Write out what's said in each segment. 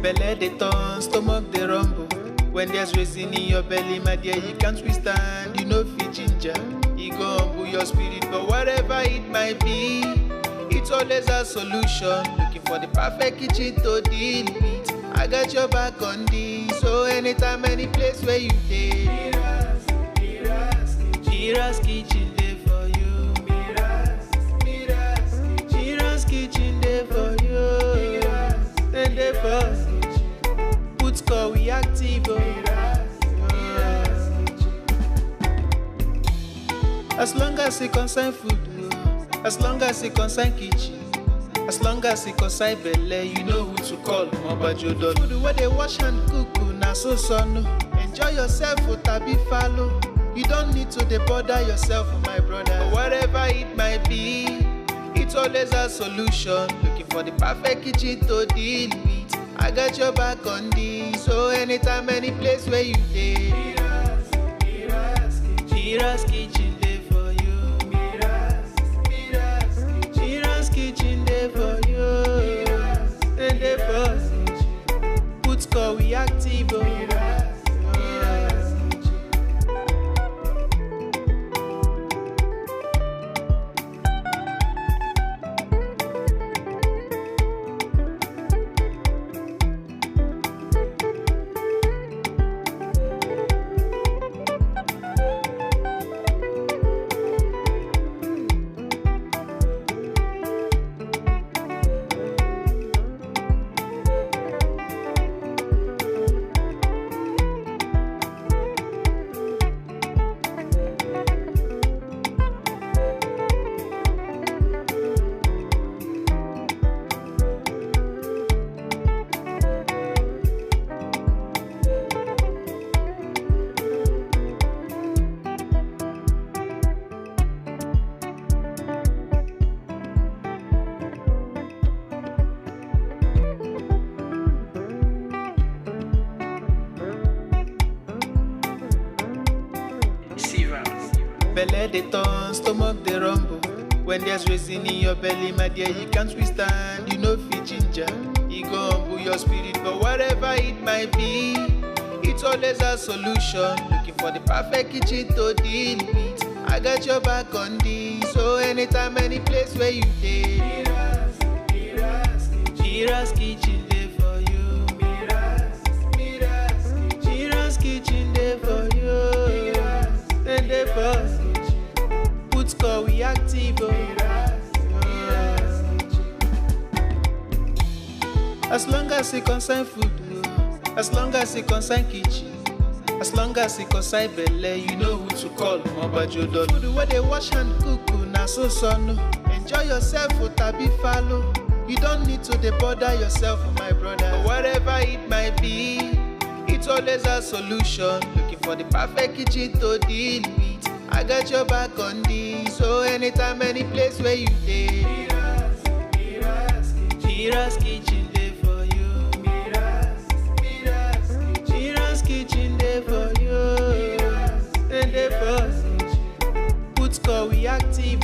Belle dey turn, stomach dey rumble. When there's reason in your belly, my dear, you can't withstand. You know fit ginger, e go humble your spirit. But whatever it might be, it's always a solution. Looking for the perfect kitchen to deal with. I got your back on this. So anytime, any place where you dey, MIRA'S kitchen dey for you. MIRA'S kitchen dey for you. And dey for put call we active. As long as it concern food, as long as it concern kitchen, as long as it concern belle, you know who to call. Mobajodo food where they wash and cook, na so no. Enjoy yourself, tabi follow. You don't need to bother yourself, my brother. But whatever it might be, it's always a solution. Looking for the perfect kitchen to deal with. I got your back on this. So anytime, any place where you dey, MIRA'S kitchen dey for you. MIRA'S kitchen dey for you. And dey for put call we active. Belle dey turn, stomach dey rumble. When there's reason in your belly, my dear, you can't withstand. You know fit ginger, e go humble your spirit. But whatever it might be, it's always a solution. Looking for the perfect kitchen to deal with. I got your back on this. So anytime, any place where you dey, MIRA'S kitchen dey for you. MIRA'S kitchen dey for you. And dey for put call we active. As long as it concern food, as long as it concern kitchen, as long as it concern belle, you know who to call. Mobajodo food where they wash and cook, na so no. Enjoy yourself, tabi follow. You don't need to bother yourself, my brother. But whatever it might be, it's always a solution. Looking for the perfect kitchen to deal with. I got your back on this. So anytime, any place where you dey, MIRA'S kitchen dey for you. MIRA'S kitchen dey for you. And dey for put call we active.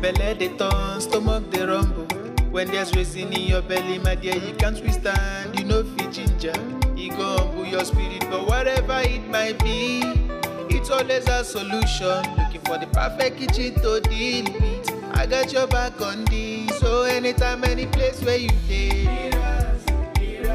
Belle dey turn, stomach dey rumble. When there's reason in your belly, my dear, you can't withstand. You know fit ginger, e go humble your spirit. But whatever it might be, it's always a solution. Looking for the perfect kitchen to deal with. I got your back on this. So anytime, any place where you dey,